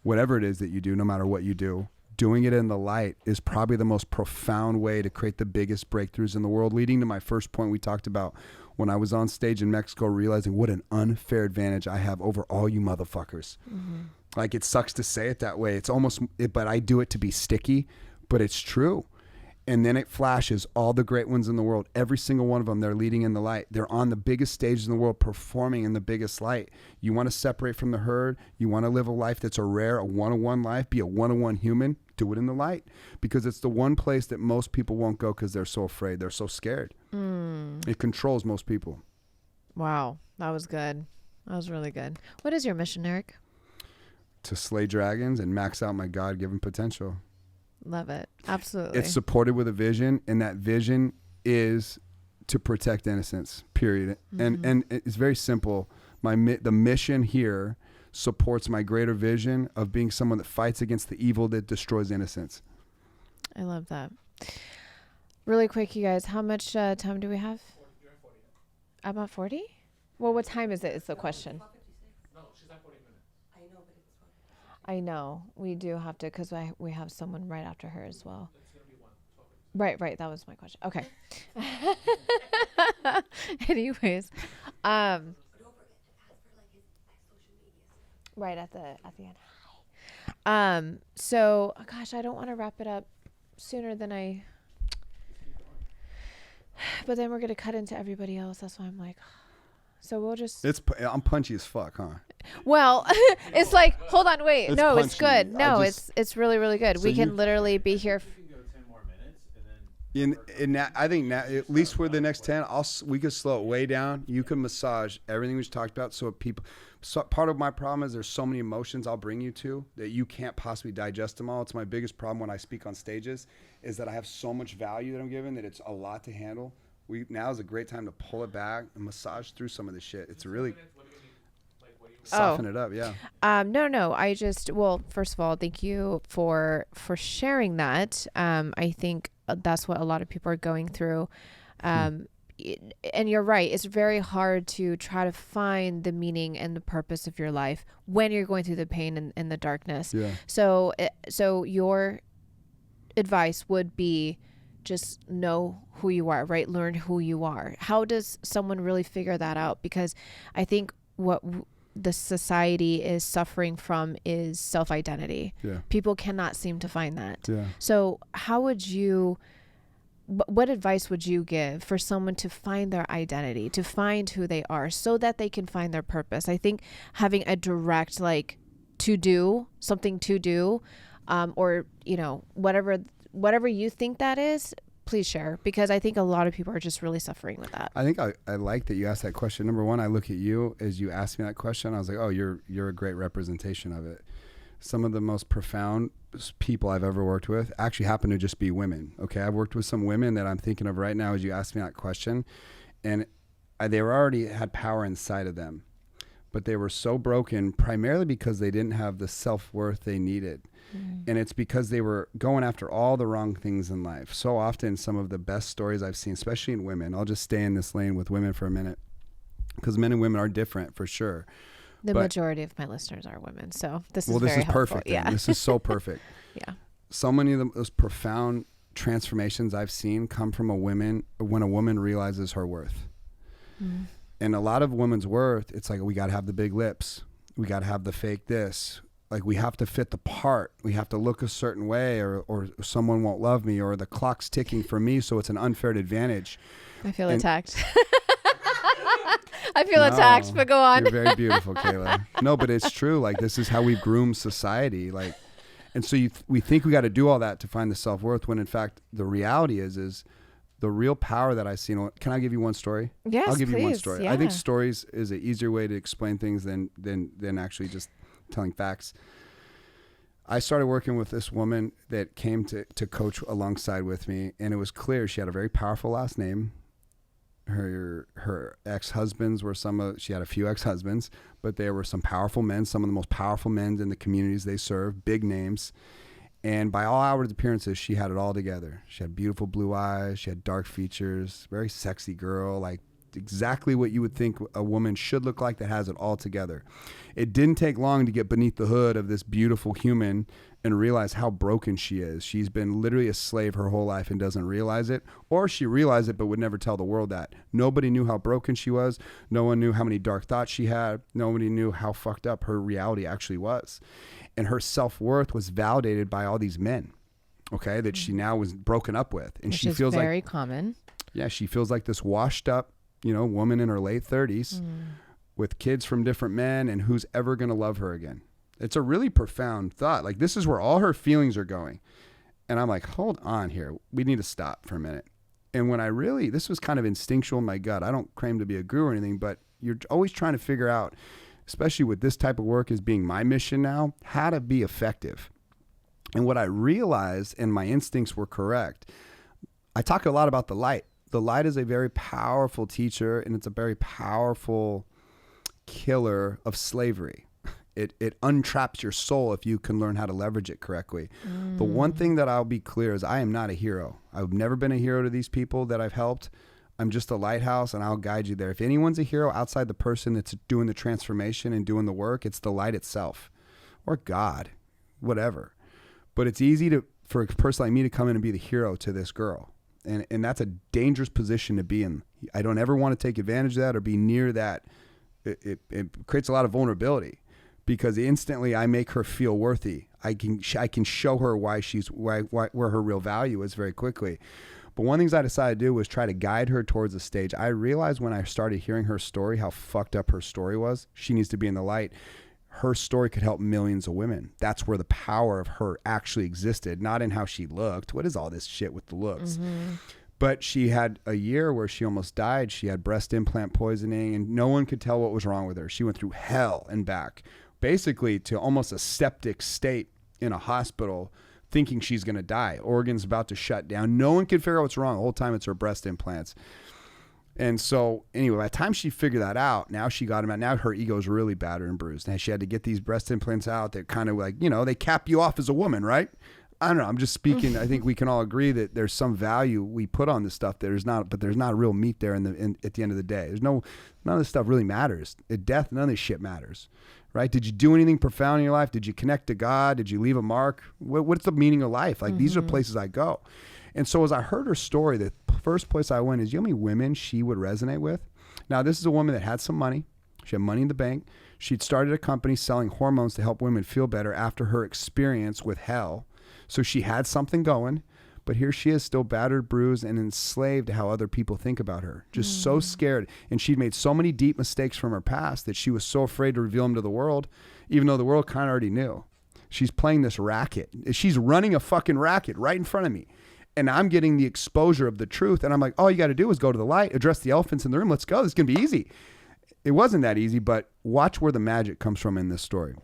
Whatever it is that you do, no matter what you do, doing it in the light is probably the most profound way to create the biggest breakthroughs in the world. Leading to my first point we talked about when I was on stage in Mexico, realizing what an unfair advantage I have over all you motherfuckers. Like, it sucks to say it that way. It's almost, but I do it to be sticky, but it's true. And then it flashes all the great ones in the world. Every single one of them, they're leading in the light. They're on the biggest stage in the world, performing in the biggest light. You want to separate from the herd? You want to live a life that's a rare, a one-on-one life, be a one-on-one human? do it in the light, because it's the one place that most people won't go because they're so afraid. They're so scared. It controls most people. Wow. That was good. That was really good. What is your mission, Erik? To slay dragons and max out my God-given potential. Love it. Absolutely. It's supported with a vision, and that vision is to protect innocence, period. And it's very simple. The mission here supports my greater vision of being someone that fights against the evil that destroys innocence. I love that. Really quick, you guys, how much time do we have? About 40? Well, what time is it is the question. No, she's at 40 minutes. I know, but it's what? I know. We do have to, because we have someone right after her as well. It's going to be 1. Right. That was my question. Okay. Anyways, But don't forget to ask for like his social media. right at the end. So gosh, I don't want to wrap it up sooner than but then we're gonna cut into everybody else. That's why I'm like, so we'll just. I'm punchy as fuck, huh? Well, it's like, hold on, wait, It's no, it's punchy. good. No, it's really, really good. So We can you- literally be here. You can go 10 more minutes and then. In that, I think now, at least for the next 10, we could slow it way down. You can massage everything we just talked about. So part of my problem is there's so many emotions I'll bring you to that you can't possibly digest them all. It's my biggest problem when I speak on stages, is that I have so much value that I'm giving that it's a lot to handle. Now is a great time to pull it back and massage through some of this shit. It's really soften it up. Yeah. No. Well, first of all, thank you for sharing that. I think that's what a lot of people are going through. And you're right. It's very hard to try to find the meaning and the purpose of your life when you're going through the pain and the darkness. Yeah. So your advice would be just know who you are, right? Learn who you are. How does someone really figure that out? Because I think what the society is suffering from is self-identity. Yeah. People cannot seem to find that. Yeah. So what advice would you give for someone to find their identity, to find who they are so that they can find their purpose? I think having a direct, something to do, or, whatever you think that is, please share, because I think a lot of people are just really suffering with that. I think I like that you asked that question. Number one, I look at you as you asked me that question. I was like, oh, you're a great representation of it. Some of the most profound people I've ever worked with actually happen to just be women. Okay. I've worked with some women that I'm thinking of right now as you asked me that question, and they were already had power inside of them, but they were so broken primarily because they didn't have the self-worth they needed. And it's because they were going after all the wrong things in life. So often some of the best stories I've seen, especially in women, I'll just stay in this lane with women for a minute, because men and women are different for sure. The majority of my listeners are women. So this is this very is helpful. perfect. Yeah. This is so perfect. Yeah. So many of the most profound transformations I've seen come from when a woman realizes her worth. And a lot of women's worth, it's like, we got to have the big lips. We got to have the fake this. Like, we have to fit the part. We have to look a certain way, or someone won't love me, or the clock's ticking for me, so it's an unfair advantage. I feel attacked. I feel attacked, but go on. You're very beautiful, Kayla. No, but it's true. Like, this is how we've groomed society. Like, and so we think we got to do all that to find the self-worth, when in fact the reality is the real power that I've seen. Can I give you one story? Yes, I'll give you one please. story. Yeah. I think stories is an easier way to explain things than actually just telling facts. I started working with this woman that came to coach alongside with me, and it was clear she had a very powerful last name. Her ex-husbands were she had a few ex-husbands, but there were some powerful men, some of the most powerful men in the communities they served, big names. And by all outward appearances, she had it all together. She had beautiful blue eyes. She had dark features, very sexy girl, like exactly what you would think a woman should look like, that has it all together. It didn't take long to get beneath the hood of this beautiful human and realize how broken she is. She's been literally a slave her whole life and doesn't realize it, or she realized it but would never tell the world that. Nobody knew how broken she was. No one knew how many dark thoughts she had. Nobody knew how fucked up her reality actually was. And her self-worth was validated by all these men, okay, that she now was broken up with. And Which she is feels very common. Yeah, she feels like this washed up, woman in her late 30s with kids from different men, and who's ever going to love her again. It's a really profound thought. Like, this is where all her feelings are going. And I'm like, hold on here. We need to stop for a minute. And when this was kind of instinctual in my gut. I don't claim to be a guru or anything, but you're always trying to figure out, especially with this type of work as being my mission now, how to be effective. And what I realized, and my instincts were correct, I talk a lot about the light. The light is a very powerful teacher, and it's a very powerful killer of slavery. It untraps your soul if you can learn how to leverage it correctly. The one thing that I'll be clear is I am not a hero. I've never been a hero to these people that I've helped. I'm just a lighthouse, and I'll guide you there. If anyone's a hero outside the person that's doing the transformation and doing the work, it's the light itself, or God, whatever. But it's easy for a person like me to come in and be the hero to this girl. And that's a dangerous position to be in. I don't ever want to take advantage of that or be near that. It creates a lot of vulnerability, because instantly I make her feel worthy. I can show her why where her real value is very quickly. But one of the things I decided to do was try to guide her towards the stage. I realized when I started hearing her story, how fucked up her story was. She needs to be in the light. Her story could help millions of women. That's where the power of her actually existed, not in how she looked. What is all this shit with the looks? Mm-hmm. But she had a year where she almost died. She had breast implant poisoning, and no one could tell what was wrong with her. She went through hell and back, basically to almost a septic state in a hospital, thinking she's going to die. Organs about to shut down. No one could figure out what's wrong. The whole time it's her breast implants. And so anyway, by the time she figured that out, now she got them out. Now her ego's really battered and bruised. And she had to get these breast implants out. They're kind of like, they cap you off as a woman, right? I don't know. I'm just speaking. I think we can all agree that there's some value we put on this stuff. There's not real meat there at the end of the day. None of this stuff really matters. At death, none of this shit matters, right? Did you do anything profound in your life? Did you connect to God? Did you leave a mark? What's the meaning of life? Like, these are places I go. And so as I heard her story, the first place I went is, you know how many women she would resonate with? Now, this is a woman that had some money. She had money in the bank. She'd started a company selling hormones to help women feel better after her experience with hell. So she had something going, but here she is, still battered, bruised, and enslaved to how other people think about her. Just so scared. And she'd made so many deep mistakes from her past that she was so afraid to reveal them to the world, even though the world kind of already knew. She's playing this racket. She's running a fucking racket right in front of me. And I'm getting the exposure of the truth. And I'm like, all you got to do is go to the light, address the elephants in the room. Let's go. This is going to be easy. It wasn't that easy, but watch where the magic comes from in this story.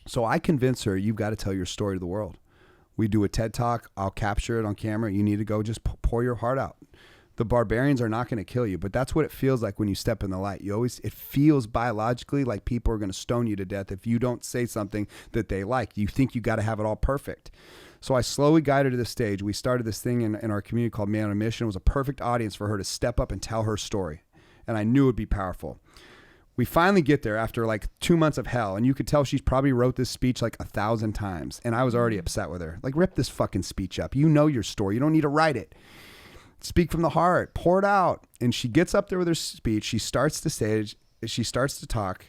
So I convince her, you've got to tell your story to the world. We do a TED Talk. I'll capture it on camera. You need to go just pour your heart out. The barbarians are not going to kill you, but that's what it feels like when you step in the light. It feels biologically like people are going to stone you to death if you don't say something that they like. You think you got to have it all perfect. So I slowly guided her to the stage. We started this thing in our community called Man on a Mission. It was a perfect audience for her to step up and tell her story. And I knew it would be powerful. We finally get there after like 2 months of hell. And you could tell she's probably wrote this speech like 1,000 times. And I was already upset with her. Like, rip this fucking speech up. You know your story. You don't need to write it. Speak from the heart. Pour it out. And she gets up there with her speech. She starts the stage. She starts to talk.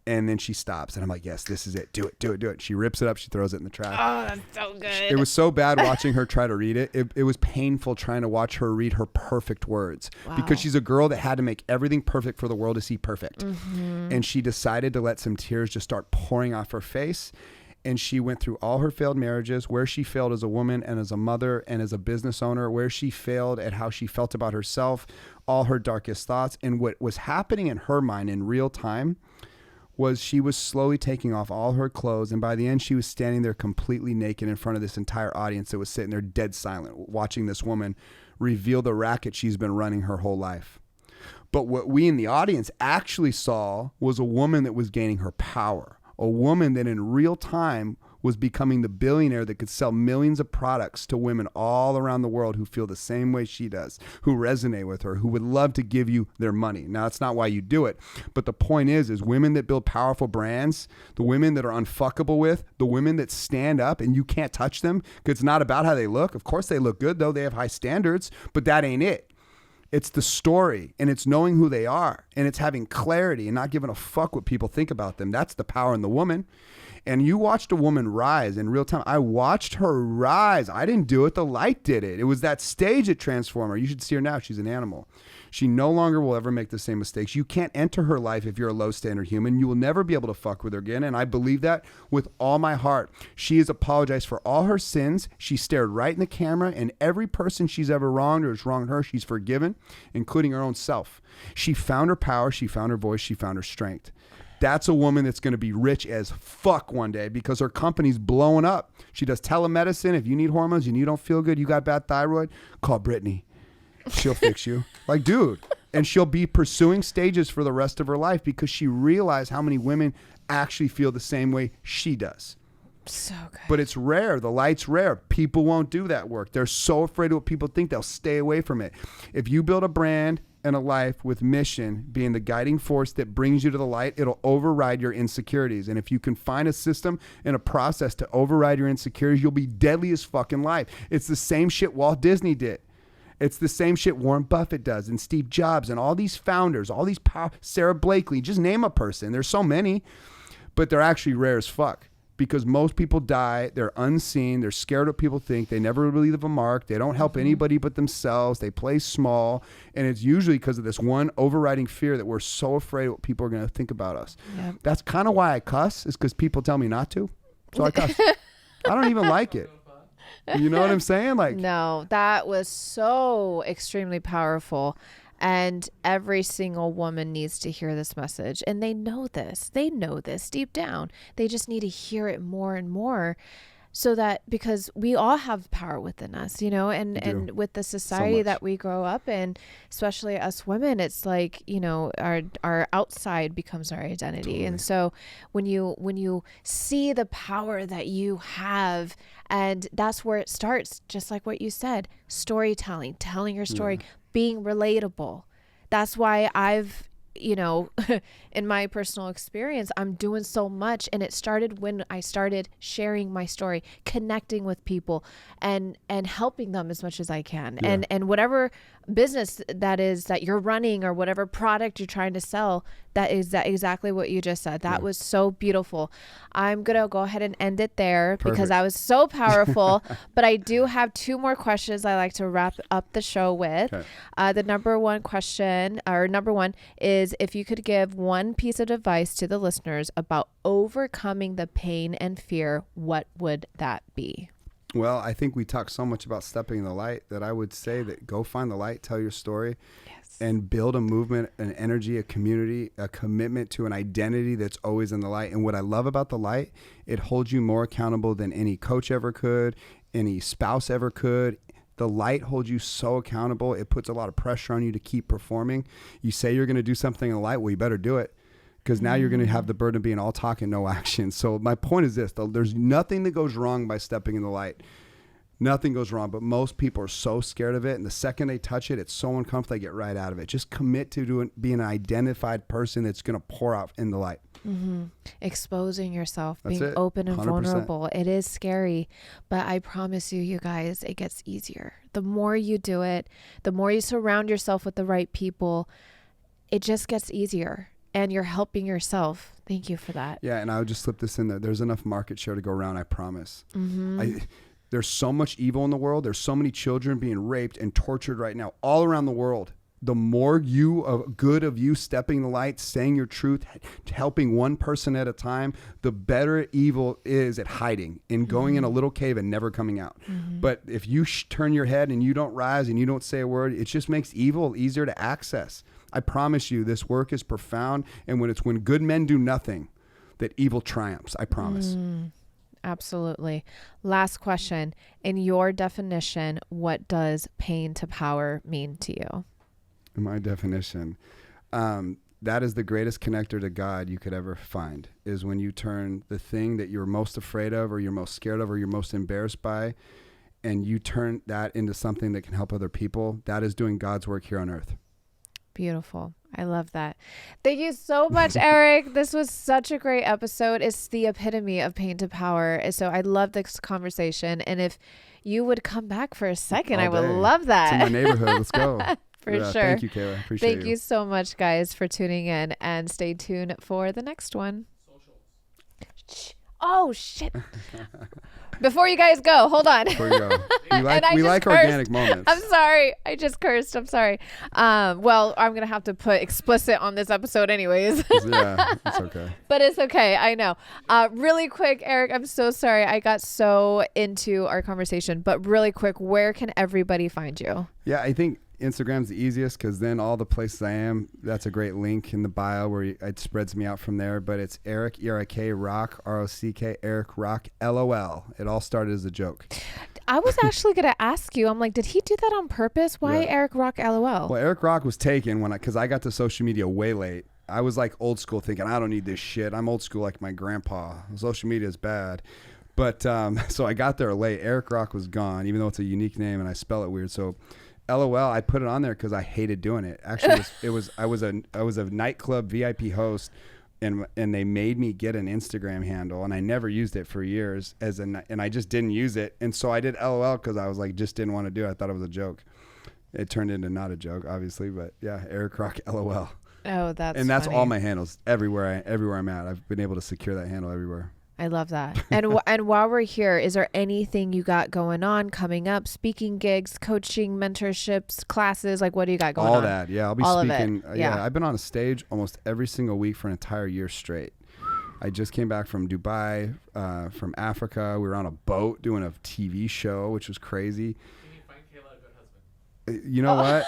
And then she stops. And I'm like, yes, this is it. Do it, do it, do it. She rips it up. She throws it in the trash. Oh, that's so good. It was so bad watching her try to read it. It was painful trying to watch her read her perfect words. Wow. Because she's a girl that had to make everything perfect for the world to see perfect. Mm-hmm. And she decided to let some tears just start pouring off her face. And she went through all her failed marriages, where she failed as a woman and as a mother and as a business owner, where she failed at how she felt about herself, all her darkest thoughts. And what was happening in her mind in real time was she was slowly taking off all her clothes. And by the end, she was standing there completely naked in front of this entire audience that was sitting there dead silent, watching this woman reveal the racket she's been running her whole life. But what we in the audience actually saw was a woman that was gaining her power, a woman that in real time was becoming the billionaire that could sell millions of products to women all around the world who feel the same way she does, who resonate with her, who would love to give you their money. Now, that's not why you do it. But the point is women that build powerful brands, the women that are unfuckable with, the women that stand up and you can't touch them because it's not about how they look. Of course they look good, though. They have high standards, but that ain't it. It's the story, and it's knowing who they are, and it's having clarity and not giving a fuck what people think about them. That's the power in the woman. And you watched a woman rise in real time. I watched her rise. I didn't do it. The light did it. It was that stage that transformed her. You should see her now. She's an animal. She no longer will ever make the same mistakes. You can't enter her life if you're a low standard human. You will never be able to fuck with her again. And I believe that with all my heart. She has apologized for all her sins. She stared right in the camera, and every person she's ever wronged or has wronged her, she's forgiven, including her own self. She found her power. She found her voice. She found her strength. That's a woman that's going to be rich as fuck one day because her company's blowing up. She does telemedicine. If you need hormones and you don't feel good, you got bad thyroid, call Brittany. She'll fix you. Like, dude. And she'll be pursuing stages for the rest of her life because she realized how many women actually feel the same way she does. So good. But it's rare. The light's rare. People won't do that work. They're so afraid of what people think. They'll stay away from it. If you build a brand and a life with mission being the guiding force that brings you to the light, it'll override your insecurities. And if you can find a system and a process to override your insecurities, you'll be deadly as fucking life. It's the same shit Walt Disney did. It's the same shit Warren Buffett does and Steve Jobs and all these founders, all these Sarah Blakely, just name a person. There's so many, but they're actually rare as fuck. Because most people die, they're unseen, they're scared of what people think, they never really leave a mark, they don't help anybody but themselves, they play small, and it's usually because of this one overriding fear that we're so afraid of what people are going to think about us. Yep. That's kind of why I cuss, is because people tell me not to, so I cuss. I don't even like it. You know what I'm saying? Like, no, that was so extremely powerful. And every single woman needs to hear this message. And they know this. They know this deep down. They just need to hear it more and more so that, because we all have power within us, you know, and with the society that we grow up in, especially us women, it's like, you know, our outside becomes our identity. Totally. And so when you see the power that you have, and that's where it starts, just like what you said, storytelling, telling your story, being relatable. That's why I've, you know, in my personal experience, I'm doing so much. And it started when I started sharing my story, connecting with people and helping them as much as I can. Yeah. And whatever business that is that you're running or whatever product you're trying to sell, that is exactly what you just said. That was so beautiful. I'm going to go ahead and end it there. Perfect. Because that was so powerful. But I do have 2 more questions I like to wrap up the show with. Okay. The number one is, if you could give one piece of advice to the listeners about overcoming the pain and fear, what would that be? Well, I think we talk so much about stepping in the light that I would say that go find the light, tell your story, and build a movement, an energy, a community, a commitment to an identity that's always in the light. And what I love about the light, it holds you more accountable than any coach ever could, any spouse ever could. The light holds you so accountable. It puts a lot of pressure on you to keep performing. You say you're going to do something in the light, well, you better do it. Because now you're going to have the burden of being all talk and no action. So my point is this, though, there's nothing that goes wrong by stepping in the light. Nothing goes wrong, but most people are so scared of it. And the second they touch it, it's so uncomfortable, they get right out of it. Just commit to being an identified person that's going to pour out in the light. Mm-hmm. Exposing yourself, That's being it. open and 100%. Vulnerable. It is scary, but I promise you guys, it gets easier. The more you do it, the more you surround yourself with the right people, it just gets easier. And you're helping yourself. Thank you for that. Yeah, and I would just slip this in there. There's enough market share to go around, I promise. Mm-hmm. There's so much evil in the world. There's so many children being raped and tortured right now all around the world. The more good of you stepping the light, saying your truth, helping one person at a time, the better evil is at hiding and going in a little cave and never coming out. Mm-hmm. But if you turn your head and you don't rise and you don't say a word, it just makes evil easier to access. I promise you, this work is profound. And when good men do nothing, that evil triumphs. I promise. Absolutely. Last question. In your definition, what does pain to power mean to you? In my definition, that is the greatest connector to God you could ever find, is when you turn the thing that you're most afraid of or you're most scared of or you're most embarrassed by, and you turn that into something that can help other people. That is doing God's work here on earth. Beautiful. I love that. Thank you so much, Erik. This was such a great episode. It's the epitome of pain to power. So I love this conversation. And if you would come back for a second, I would love that. It's in my neighborhood. Let's go. For sure. Thank you, Kayla. Appreciate you. Thank you so much, guys, for tuning in, and stay tuned for the next one. Socials. Oh, shit. Before you guys go, hold on. Before you go. We And I we just like cursed. organic moments. I'm sorry. I just cursed. I'm sorry. Well, I'm going to have to put explicit on this episode anyways. Yeah, it's okay. But it's okay. I know. Really quick, Eric, I'm so sorry. I got so into our conversation. But really quick, where can everybody find you? Yeah, I think Instagram's the easiest because then all the places I am, that's a great link in the bio where it spreads me out from there. But it's Erik, E-R-I-K, Rock, R-O-C-K, Erik Rock, L-O-L. It all started as a joke. I was actually going to ask you, I'm like, did he do that on purpose? Why Yeah. Erik Rock, LOL? Well, Erik Rock was taken because I got to social media way late. I was like old school thinking, I don't need this shit. I'm old school like my grandpa. Social media is bad. But so I got there late. Erik Rock was gone, even though it's a unique name and I spell it weird. So LOL, I put it on there because I hated doing it. Actually, I was a nightclub VIP host, and they made me get an Instagram handle, and I never used it for years and I just didn't use it, and so I did LOL because I was like just didn't want to do it. I thought it was a joke. It turned into not a joke, obviously, but yeah, Erik Rock, LOL. Oh, that's That's funny. all my handles everywhere I'm at. I've been able to secure that handle everywhere. I love that. And and while we're here, is there anything you got going on, coming up, speaking gigs, coaching, mentorships, classes? Like, what do you got going on? All that, yeah. I'll be All of speaking. it, yeah. I've been on a stage almost every single week for an entire year straight. I just came back from Dubai, from Africa. We were on a boat doing a TV show, which was crazy. Can you find Kayla a good husband? You know what?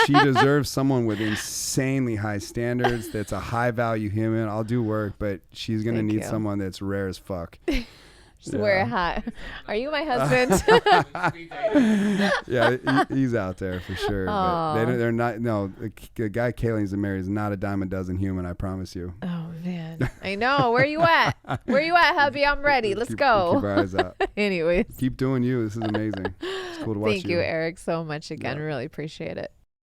She deserves someone with insanely high standards. That's a high value human. I'll do work, but she's gonna Thank need you. someone that's rare as fuck. Just wear a hat. Are you my husband? Speed dating. Yeah, he's out there for sure. But Aw. they're not. No, the guy Kayleen's married is not a dime a dozen human. I promise you. Oh man, I know. Where you at? Where you at, hubby? I'm ready. Let's Keep go. our eyes out. Anyways, Keep doing you. This is amazing. It's cool to watch thank you, Eric, so much again. Yeah. Really appreciate it.